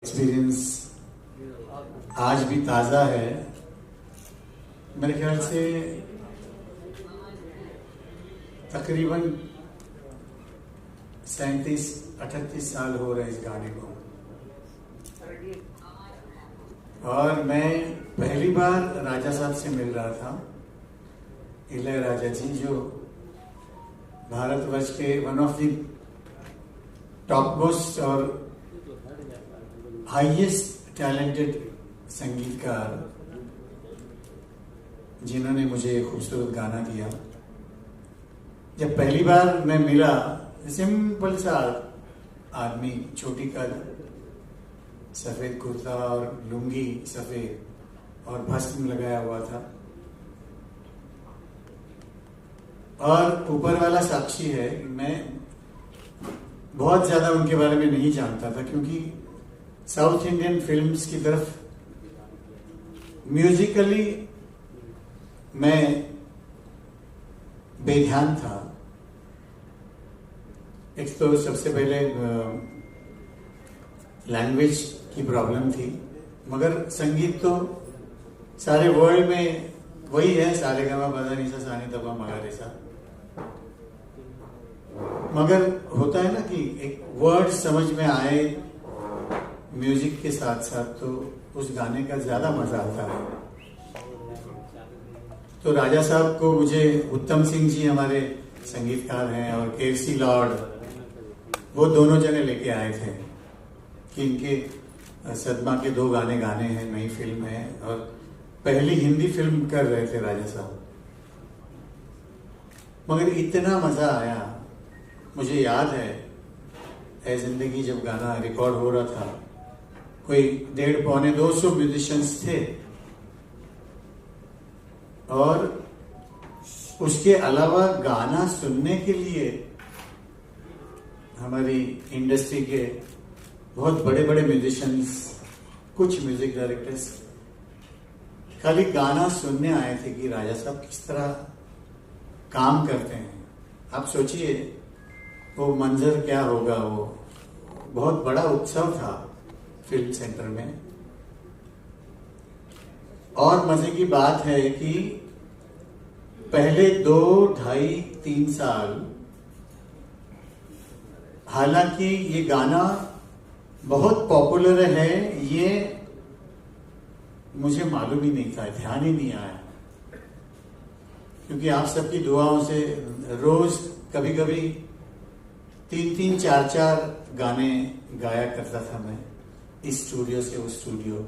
Experience आज भी ताज़ा है। मेरे ख्याल से तकरीबन 37-38 साल हो रहे इस गाने को। और मैं पहली बार राजा साहब से मिल रहा था, इलैयाराजा जी, जो भारतवर्ष के one of the top most और हाईएस्ट टैलेंटेड संगीतकार, जिन्होंने मुझे खूबसूरत गाना दिया। जब पहली बार मैं मिला, सिंपल सा आदमी, छोटी कद, सफेद कुर्ता और लुंगी सफेद और भस्म लगाया हुआ था। और ऊपर वाला साक्षी है, मैं बहुत ज्यादा उनके बारे में नहीं जानता था, क्योंकि साउथ इंडियन फिल्म्स की तरफ म्यूजिकली मैं बेध्यान था। एक तो सबसे पहले लैंग्वेज की प्रॉब्लम थी, मगर संगीत तो सारे वर्ल्ड में वही है, सारेगामा पधानिसा सानी दबा मगारेसा। मगर होता है ना कि एक वर्ड समझ में आए म्यूजिक के साथ साथ, तो उस गाने का ज्यादा मजा आता है। तो राजा साहब को मुझे उत्तम सिंह जी हमारे संगीतकार हैं और केसी लॉर्ड, वो दोनों जने लेके आए थे कि इनके सदमा के 2 गाने गाने हैं, नई फिल्म है और पहली हिंदी फिल्म कर रहे थे राजा साहब। मगर इतना मज़ा आया। मुझे याद है ए जिंदगी जब गाना रिकॉर्ड हो रहा था, कोई 150-200 म्यूजिशियंस थे, और उसके अलावा गाना सुनने के लिए हमारी इंडस्ट्री के बहुत बड़े बड़े म्यूजिशियंस, कुछ म्यूजिक डायरेक्टर्स खाली गाना सुनने आए थे कि राजा साहब किस तरह काम करते हैं। आप सोचिए वो मंजर क्या होगा। वो बहुत बड़ा उत्सव था फिल्म सेंटर में। और मजे की बात है कि पहले 2, 2.5, 3 साल हालांकि ये गाना बहुत पॉपुलर है, ये मुझे मालूम ही नहीं था, ध्यान ही नहीं आया, क्योंकि आप सबकी दुआओं से रोज कभी कभी 3-3, 4-4 गाने गाया करता था मैं, इस स्टूडियो से उस स्टूडियो।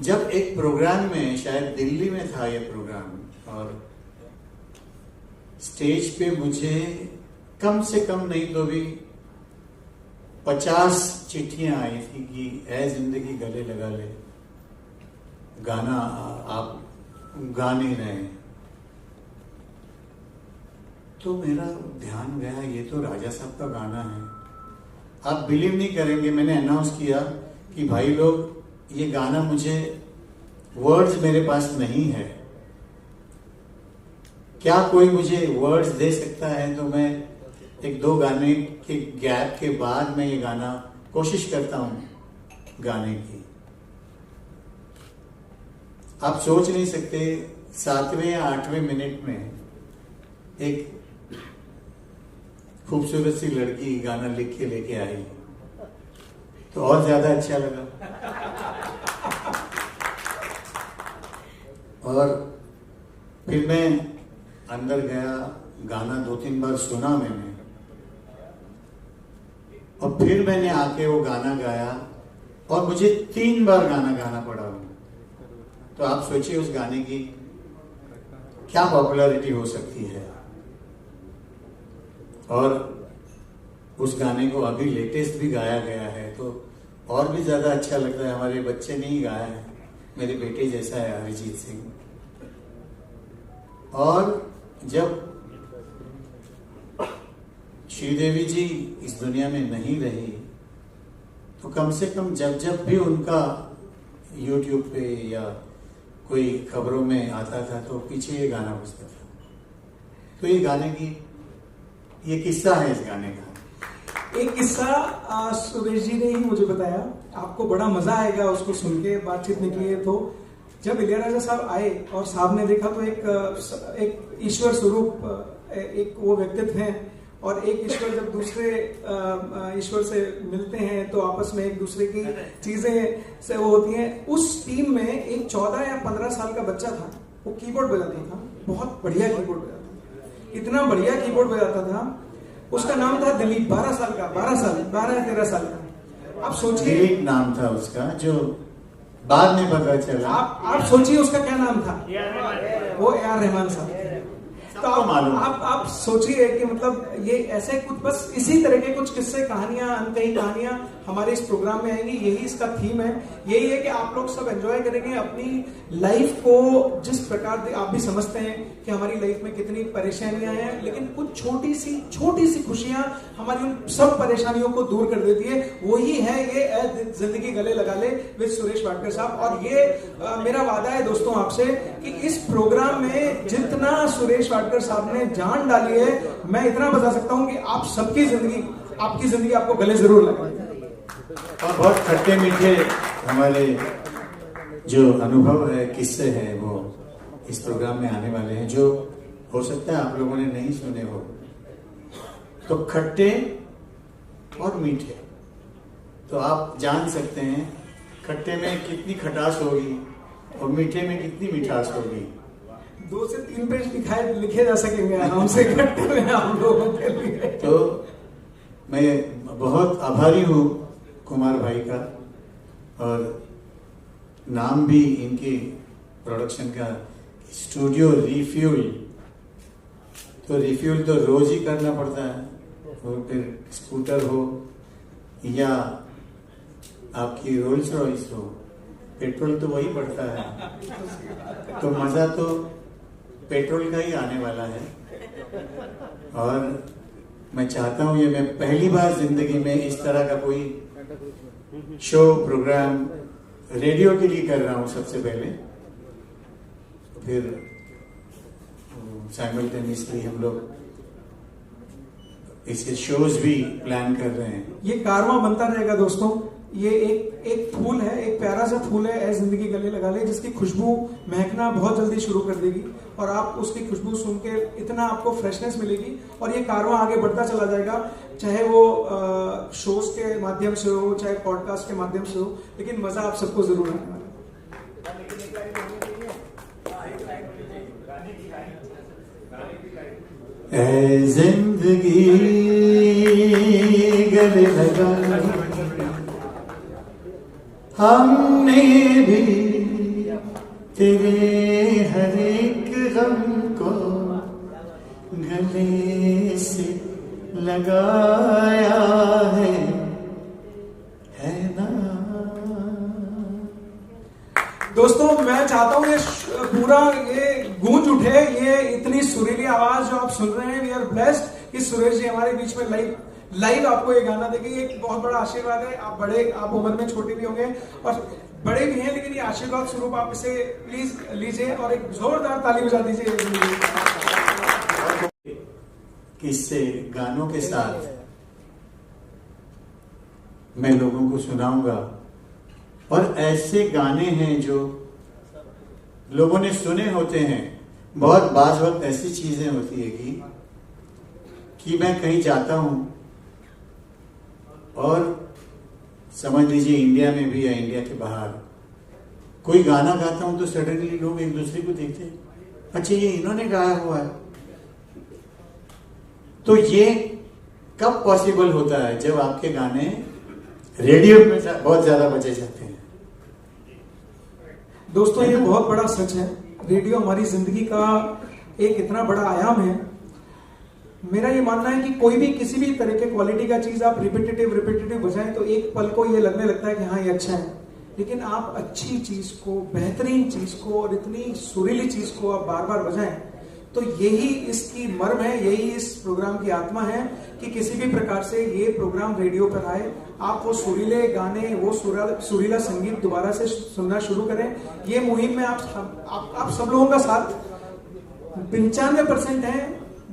जब एक प्रोग्राम में, शायद दिल्ली में था ये प्रोग्राम, और स्टेज पे मुझे कम से कम नहीं तो भी 50 चिट्ठियां आई थी कि ऐ जिंदगी गले लगा ले, गाना आप गा नहीं रहे। तो मेरा ध्यान गया, ये तो राजा साहब का गाना है। आप बिलीव नहीं करेंगे, मैंने अनाउंस किया कि भाई लोग, ये गाना मुझे, वर्ड्स मेरे पास नहीं है, क्या कोई मुझे वर्ड्स दे सकता है? तो मैं 1-2 गाने के गैप के बाद मैं ये गाना कोशिश करता हूं गाने की। आप सोच नहीं सकते, 7वें या 8वें मिनट में एक खूबसूरत सी लड़की गाना लिख के लेके आई, तो और ज्यादा अच्छा लगा। और फिर मैं अंदर गया, गाना 2-3 बार सुना मैंने, और फिर मैंने आके वो गाना गाया, और मुझे 3 बार गाना गाना पड़ा। तो आप सोचिए उस गाने की क्या पॉपुलैरिटी हो सकती है। और उस गाने को अभी लेटेस्ट भी गाया गया है, तो और भी ज्यादा अच्छा लगता है। हमारे बच्चे ने ही गाया है, मेरे बेटे जैसा है अरिजीत सिंह। और जब श्रीदेवी जी इस दुनिया में नहीं रही, तो कम से कम जब भी उनका YouTube पे या कोई खबरों में आता था, तो पीछे ये गाना बजता था। तो ये गाने की, ये किस्सा है इस गाने का। एक किस्सा सुरेश जी ने ही मुझे बताया, आपको बड़ा मजा आएगा उसको सुन के, बातचीत निकली है। तो जब इलियाराजा साहब आए और साहब ने देखा, तो एक ईश्वर स्वरूप एक वो व्यक्तित्व हैं, और एक ईश्वर जब दूसरे ईश्वर से मिलते हैं तो आपस में एक दूसरे की चीजें से वो होती हैं। उस टीम में एक 14 या 15 साल का बच्चा था, वो कीबोर्ड बजाता था, बहुत बढ़िया कीबोर्ड बजाता था, इतना बढ़िया कीबोर्ड बजाता था। उसका नाम था दिलीप, 12 साल का, 12 या 13 साल का। आप सोचिए, दिलीप नाम था उसका, जो बाद में पता चला। आप सोचिए उसका क्या नाम था, वो A.R. रहमान साहब। तो आप सोचिए कि मतलब ये ऐसे कुछ, बस इसी तरह के कुछ किस्से, कहानियां, अनकही कहानियां हमारे इस प्रोग्राम में आएंगी। यही इसका थीम है, यही है कि आप लोग सब एंजॉय करेंगे अपनी लाइफ को। जिस प्रकार आप भी समझते हैं कि हमारी लाइफ में कितनी परेशानियां हैं, लेकिन कुछ छोटी सी खुशियां हमारी उन सब परेशानियों को दूर कर देती है। वही है ये जिंदगी गले लगा ले विद सुरेश वाडकर साहब। और ये मेरा वादा है दोस्तों आपसे कि इस प्रोग्राम में जितना सुरेश वाडकर साहब ने जान डाली है, मैं इतना बता सकता हूं कि आप सबकी जिंदगी, आपकी जिंदगी आपको गले जरूर लगे। और बहुत खट्टे मीठे हमारे जो अनुभव है, किस्से हैं, वो इस प्रोग्राम में आने वाले हैं, जो हो सकता है आप लोगों ने नहीं सुने हो। तो खट्टे और मीठे, तो आप जान सकते हैं खट्टे में कितनी खटास होगी और मीठे में कितनी मिठास होगी। 2 से 3 पेज लिखे जा सकेंगे आराम से खट्टे में आप लोगों के लिए। तो मैं बहुत आभारी हूँ कुमार भाई का, और नाम भी इनके प्रोडक्शन का स्टूडियो रिफ्यूल तो रिफ्यूल तो रोज ही करना पड़ता है, और फिर स्कूटर हो या आपकी रोल्स रॉयस हो, पेट्रोल तो वही पड़ता है। तो मजा तो पेट्रोल का ही आने वाला है। और मैं चाहता हूं, ये मैं पहली बार जिंदगी में इस तरह का कोई शो प्रोग्राम रेडियो के लिए कर रहा हूं सबसे पहले, फिर साइमल्टेनियसली हम लोग इसके शोज भी प्लान कर रहे हैं। ये कारवां बनता रहेगा दोस्तों। ये एक फूल है, एक प्यारा सा फूल है, ऐ जिंदगी गले लगा ले, जिसकी खुशबू महकना बहुत जल्दी शुरू कर देगी और आप उसकी खुशबू सुन के इतना आपको फ्रेशनेस मिलेगी और ये कारवां आगे बढ़ता चला जाएगा, चाहे वो शोज के माध्यम से हो, चाहे पॉडकास्ट के माध्यम से हो, लेकिन मजा आप सबको जरूर आने वाला है। ऐ जिंदगी गले लगा हमने भी तेरे हर एक गम को गले से लगाया है ना। दोस्तों मैं चाहता हूं ये पूरा ये गूंज उठे, ये इतनी सुरीली आवाज जो आप सुन रहे हैं, वी आर ब्लेस्ड कि सुरेश जी हमारे बीच में लाइव आपको ये गाना देंगे। ये एक बहुत बड़ा आशीर्वाद है। आप बड़े, आप उम्र में छोटे भी होंगे और बड़े भी हैं, लेकिन ये आशीर्वाद स्वरूप आप इसे प्लीज लीजिए और एक जोरदार ताली बजा दीजिए। किससे गानों के साथ मैं लोगों को सुनाऊंगा, और ऐसे गाने हैं जो लोगों ने सुने होते हैं। बहुत बाज़ वक्त ऐसी चीजें होती है कि मैं कहीं जाता हूं और समझ लीजिए इंडिया में भी या इंडिया के बाहर कोई गाना गाता हूं तो सडनली लोग एक दूसरे को देखते हैं, अच्छा ये इन्होंने गाया हुआ है। तो ये कब पॉसिबल होता है? जब आपके गाने रेडियो में बहुत ज्यादा बजे जाते हैं। दोस्तों ये बहुत बड़ा सच है, रेडियो हमारी जिंदगी का एक इतना बड़ा आयाम है। मेरा ये मानना है कि कोई भी किसी भी तरह के क्वालिटी का चीज आप रिपीटेटिव बजाएं तो एक पल को ये लगने लगता है कि हाँ ये अच्छा है, लेकिन आप अच्छी चीज को, बेहतरीन चीज को और इतनी सुरीली चीज को आप बार बार बजाएं तो यही इसकी मर्म है, यही इस प्रोग्राम की आत्मा है कि किसी भी प्रकार से ये प्रोग्राम रेडियो पर आए, आप वो सुरीले गाने, वो सुरीला संगीत दोबारा से सुनना शुरू करें। ये मुहिम में आप सब लोगों का साथ 95% है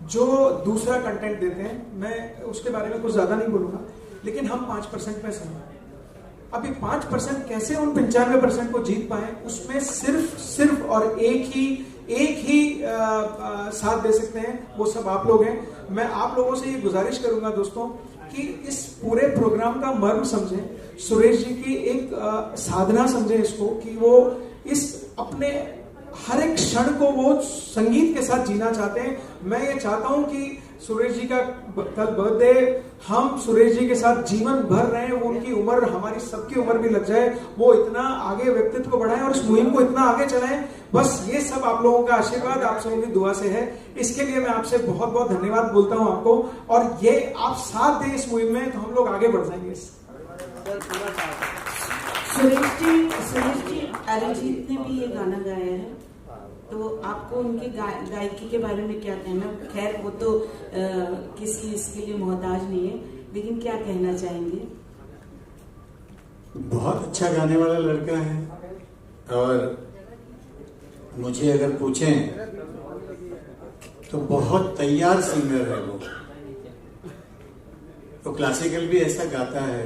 जो दूसरा कंटेंट देते हैं, मैं उसके बारे में कुछ ज्यादा नहीं बोलूंगा, लेकिन हम 5% में सही। अभी 5% कैसे उन 95% को जीत पाए, उसमें सिर्फ और एक ही साथ दे सकते हैं, वो सब आप लोग हैं। मैं आप लोगों से ये गुजारिश करूंगा दोस्तों कि इस पूरे प्रोग्राम का मर्म समझें, सुरेश जी की एक साधना समझें इसको, कि वो इस अपने हर एक क्षण को वो संगीत के साथ जीना चाहते हैं। मैं ये चाहता हूं कि सुरेश जी का कल बर्थडे, हम सुरेश जी के साथ जीवन भर रहे हैं, वो उनकी उम्र, हमारी सबकी उम्र भी लग जाए, वो इतना आगे व्यक्तित्व को बढ़ाएं और इस मुहिम को इतना आगे चलाएं। बस ये सब आप लोगों का आशीर्वाद, आप सबों की दुआ से है। इसके लिए मैं आपसे बहुत बहुत धन्यवाद बोलता हूं आपको, और ये आप साथ दें इस मुहिम में तो हम लोग आगे बढ़ जाएंगे। सुरेश जी अरिजीत ने भी ये गाना गाया है, तो आपको उनकी गायकी के बारे में क्या कहना? खैर वो तो किसी इसके लिए मोहताज नहीं है, लेकिन क्या कहना चाहेंगे? बहुत अच्छा गाने वाला लड़का है, और मुझे अगर पूछें तो बहुत तैयार सिंगर है वो। तो क्लासिकल भी ऐसा गाता है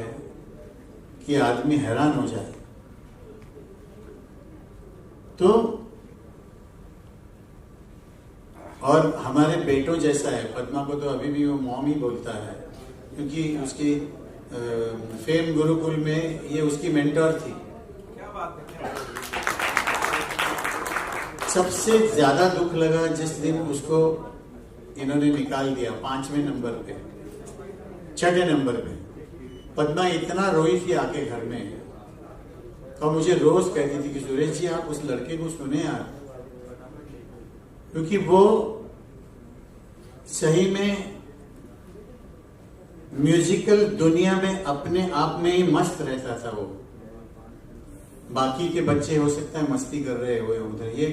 कि आदमी हैरान हो जाए। तो और हमारे बेटों जैसा है, पद्मा को तो अभी भी वो मॉम ही बोलता है, क्योंकि उसकी फेम गुरुकुल में ये उसकी मेंटर थी। क्या बात है। सबसे ज्यादा दुख लगा जिस दिन उसको इन्होंने निकाल दिया 5वें नंबर पे, 6ठे नंबर पे। पद्मा इतना रोई थी आके घर में, और मुझे रोज कहती थी कि सुरेश जी आप उस लड़के को सुने यार, क्योंकि वो सही में म्यूजिकल दुनिया में अपने आप में ही मस्त रहता था वो। बाकी के बच्चे हो सकता है मस्ती कर रहे हुए उधर, ये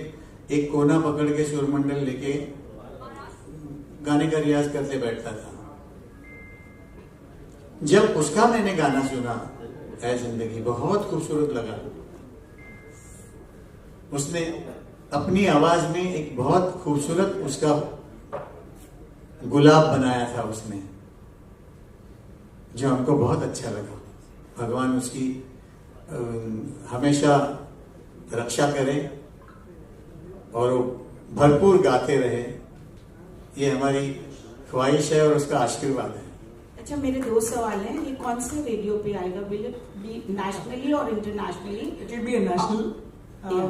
एक कोना पकड़ के सुरमंडल लेके गाने का रियाज करते बैठता था। जब उसका मैंने गाना सुना है जिंदगी, बहुत खूबसूरत लगा। उसने अपनी आवाज में एक बहुत खूबसूरत उसका गुलाब बनाया था उसने, जो हमको बहुत अच्छा लगा। भगवान उसकी हमेशा रक्षा करे और वो भरपूर गाते रहे, ये हमारी ख्वाहिश है और उसका आशीर्वाद है। अच्छा, मेरे 2 सवाल हैं। ये कौन से रेडियो पे आएगा? विल इट बी नेशनली और internationally? It will be A national.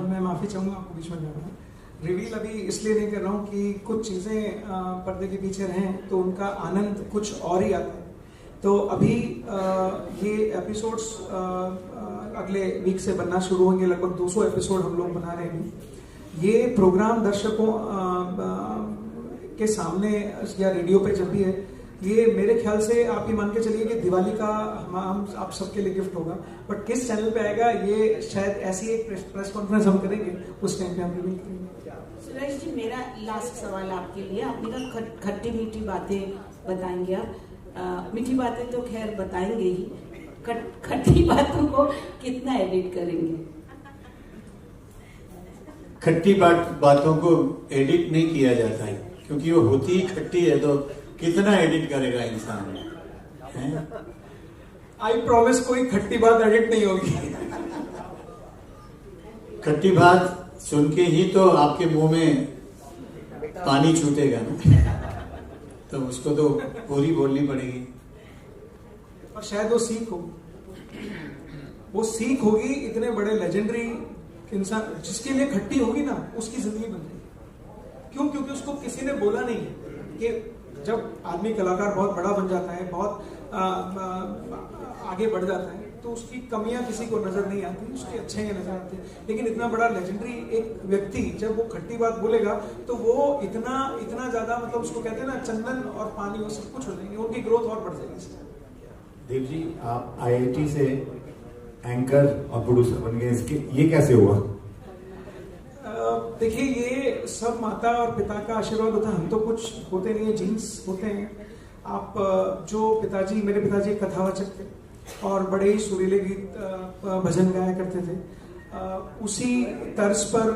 मैं माफी चाहूंगा आपको बीच में जाना। रिवील अभी इसलिए नहीं कर रहा हूँ कि कुछ चीजें पर्दे के पीछे रहें तो उनका आनंद कुछ और ही आता है। तो अभी ये एपिसोड्स अगले वीक से बनना शुरू होंगे। लगभग 200 एपिसोड हम लोग बना रहे हैं। ये प्रोग्राम दर्शकों के सामने या रेडियो पे जब भी है, ये मेरे ख्याल से आप ये मान के चलिए कि दिवाली का हम आप सबके लिए गिफ्ट होगा। बट किस चैनल पे आएगा ये शायद ऐसी एक प्रेस कॉन्फ्रेंस हम करेंगे, उस टाइम पे हम रिवील करेंगे। सुरेश जी, मेरा लास्ट सवाल आपके लिए। आपने कहा खट्टी मीठी बातें बताएंगे आप। मीठी बातें तो खैर बताएंगे ही, खट्टी बातों को कितना एडिट करेंगे? खट्टी बातों को एडिट नहीं किया जाता है, क्योंकि वो होती ही खट्टी है, तो कितना एडिट करेगा इंसान? आई प्रॉमिस कोई खट्टी बात एडिट नहीं होगी। खट्टी बात सुन के ही तो आपके मुंह में पानी छूटेगा ना, तो उसको तो पूरी बोलनी पड़ेगी। और शायद वो सीख होगी इतने बड़े लेजेंडरी इंसान, जिसके लिए खट्टी होगी ना, उसकी जिंदगी बन जाएगी। क्यों? क्योंकि उसको किसी ने बोला नहीं कि जब आदमी कलाकार बहुत बड़ा बन जाता है, बहुत आगे बढ़ जाता है, तो उसकी कमियां किसी को नजर नहीं आती, उसकी अच्छाइयां नजर आती है। लेकिन इतना बड़ा लेजेंडरी एक व्यक्ति जब वो खट्टी बात बोलेगा तो वो इतना ज्यादा, मतलब उसको कहते हैं ना, चंदन और पानी, वो सब कुछ हो जाएंगे, उनकी ग्रोथ और बढ़ जाएगी। देव जी, आप IIT से एंकर और प्रोड्यूसर बन गए, इसके ये कैसे हुआ? देखिए, ये सब माता और पिता का आशीर्वाद होता है। हम तो कुछ होते नहीं है, जीन्स होते हैं। आप जो मेरे पिताजी कथावाचक थे और बड़े ही सुरीले गीत भजन गाया करते थे। उसी तर्ज पर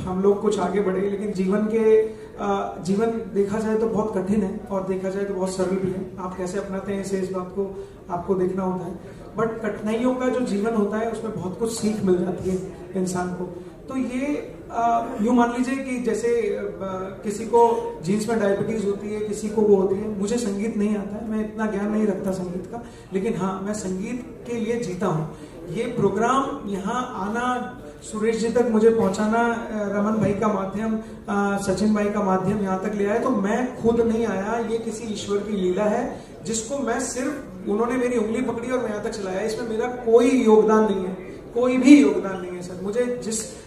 हम लोग कुछ आगे बढ़े। लेकिन जीवन देखा जाए तो बहुत कठिन है और देखा जाए तो बहुत सरल भी है। आप कैसे अपनाते हैं इस बात को आपको देखना होता है। बट कठिनाइयों का जो जीवन होता है उसमें बहुत कुछ सीख मिल जाती है इंसान को। तो ये यूं मान लीजिए कि जैसे किसी को जीन्स में डायबिटीज होती है, किसी को वो होती है। मुझे संगीत नहीं आता है, मैं इतना ज्ञान नहीं रखता संगीत का, लेकिन हाँ, मैं संगीत के लिए जीता हूँ। ये प्रोग्राम यहाँ आना, सुरेश जी तक मुझे पहुंचाना, रमन भाई का माध्यम, सचिन भाई का माध्यम यहाँ तक ले आया, तो मैं खुद नहीं आया। ये किसी ईश्वर की लीला है जिसको मैं सिर्फ, उन्होंने मेरी उंगली पकड़ी और मैं यहाँ तक चलाया। इसमें मेरा कोई योगदान नहीं है, कोई भी योगदान नहीं है सर। मुझे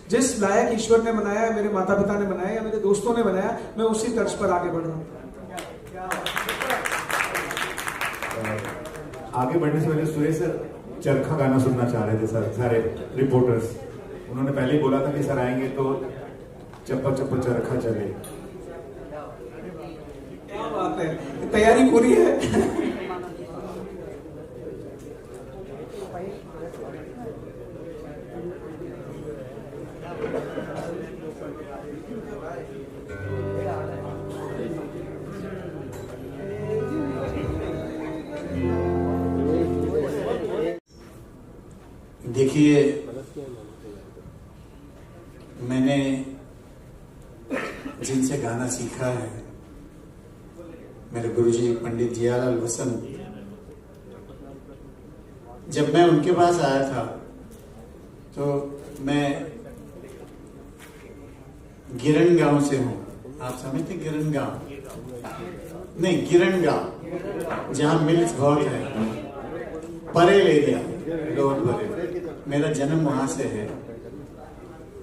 जिस लायक ईश्वर ने बनाया, मेरे माता पिता ने बनाया या मेरे दोस्तों ने बनाया, मैं उसी तर्ज पर आगे बढ़ रहा हूँ। आगे बढ़ने से पहले सुरेश सर चरखा गाना सुनना चाह रहे थे सर, सारे रिपोर्टर्स। उन्होंने पहले ही बोला था कि सर आएंगे तो चप्पा चप्पा चरखा चले। क्या बात है, तैयारी पूरी है। देखिए, मैंने जिनसे गाना सीखा है, मेरे गुरुजी पंडित जियालाल वसंत, जब मैं उनके पास आया था तो मैं गिरण गांव से हूँ। आप समझते गिरण गांव? नहीं, गिरण गांव, जहाँ मिल्स बहुत है, परेल एरिया, लोअर परेल। मेरा जन्म वहां से है।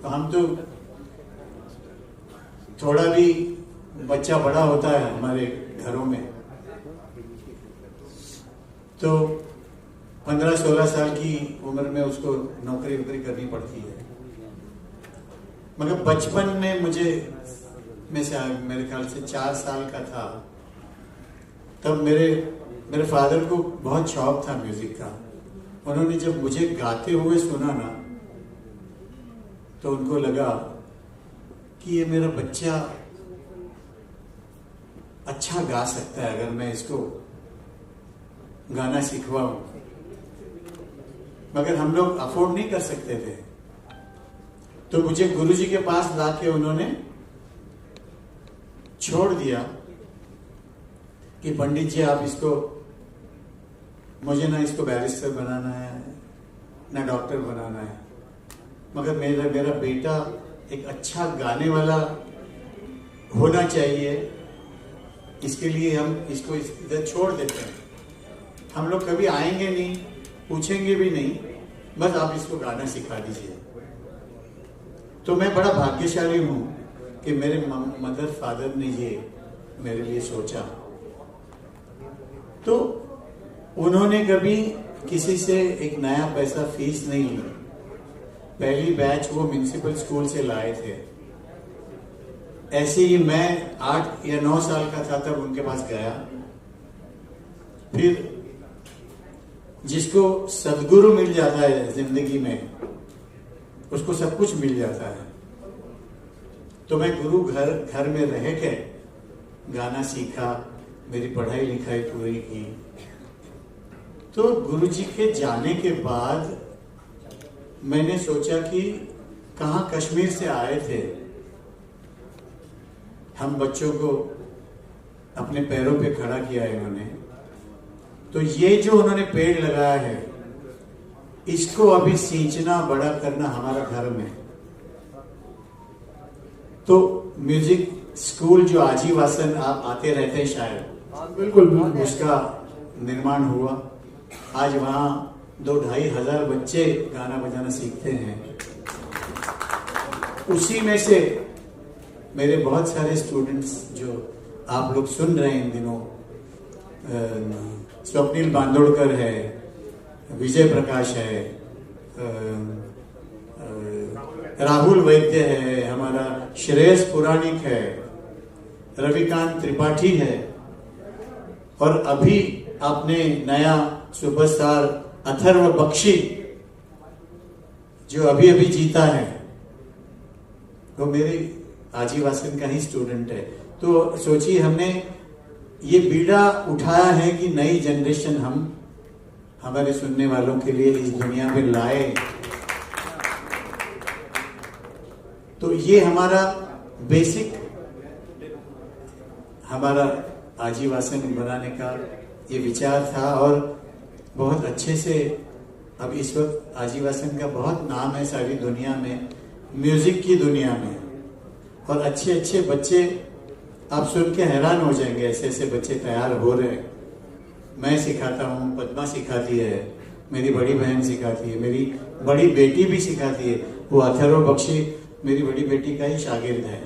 तो हम तो थोड़ा भी बच्चा बड़ा होता है हमारे घरों में तो 15-16 साल की उम्र में उसको नौकरी वोकरी करनी पड़ती है। मगर बचपन में मेरे ख्याल से 4 साल का था, तब मेरे फादर को बहुत शौक था म्यूजिक का। उन्होंने जब मुझे गाते हुए सुना ना, तो उनको लगा कि ये मेरा बच्चा अच्छा गा सकता है अगर मैं इसको गाना सिखवाऊं। मगर हम लोग अफोर्ड नहीं कर सकते थे, तो मुझे गुरुजी के पास लाके उन्होंने छोड़ दिया कि पंडित जी आप इसको, मुझे ना इसको बैरिस्टर बनाना है ना डॉक्टर बनाना है, मगर मेरा बेटा एक अच्छा गाने वाला होना चाहिए, इसके लिए हम इसको इधर छोड़ देते हैं। हम लोग कभी आएंगे नहीं, पूछेंगे भी नहीं, बस आप इसको गाना सिखा दीजिए। तो मैं बड़ा भाग्यशाली हूं कि मेरे मदर फादर ने ये मेरे लिए सोचा। तो उन्होंने कभी किसी से एक नया पैसा फीस नहीं ली। पहली बैच वो म्युनिसिपल स्कूल से लाए थे। ऐसे ही मैं 8 या 9 साल का था तब उनके पास गया। फिर जिसको सदगुरु मिल जाता है जिंदगी में, उसको सब कुछ मिल जाता है। तो मैं गुरु घर में रह के गाना सीखा, मेरी पढ़ाई लिखाई पूरी की। तो गुरुजी के जाने के बाद मैंने सोचा कि कहाँ कश्मीर से आए थे, हम बच्चों को अपने पैरों पे खड़ा किया है इन्होंने। तो ये जो उन्होंने पेड़ लगाया है, इसको अभी सींचना, बड़ा करना हमारा धर्म है। तो म्यूजिक स्कूल जो आजीवासन आप आते रहते हैं शायद, बिल्कुल उसका निर्माण हुआ। आज वहाँ 2-2.5 हजार बच्चे गाना बजाना सीखते हैं। उसी में से मेरे बहुत सारे स्टूडेंट्स जो आप लोग सुन रहे हैं इन दिनों, स्वप्निल बांदोड़कर है, विजय प्रकाश है, राहुल वैद्य है, हमारा श्रेयस पुराणिक है, रविकांत त्रिपाठी है, और अभी आपने नया सुपरस्टार अथर्व बख्शी जो अभी अभी जीता है, वो मेरे आजीवासन का ही स्टूडेंट है। तो सोचिए हमने ये बीड़ा उठाया है कि नई जनरेशन हम हमारे सुनने वालों के लिए इस दुनिया में लाए। तो ये हमारा बेसिक, हमारा आजीवासन बनाने का ये विचार था। और बहुत अच्छे से अब इस वक्त आजीवासन का बहुत नाम है सारी दुनिया में, म्यूजिक की दुनिया में। और अच्छे अच्छे बच्चे आप सुन के हैरान हो जाएंगे, ऐसे ऐसे बच्चे तैयार हो रहे हैं। मैं सिखाता हूँ, पद्मा सिखाती है, मेरी बड़ी बहन सिखाती है, मेरी बड़ी बेटी भी सिखाती है। वो अथर्व बख्शी मेरी बड़ी बेटी का ही शागिर्द है।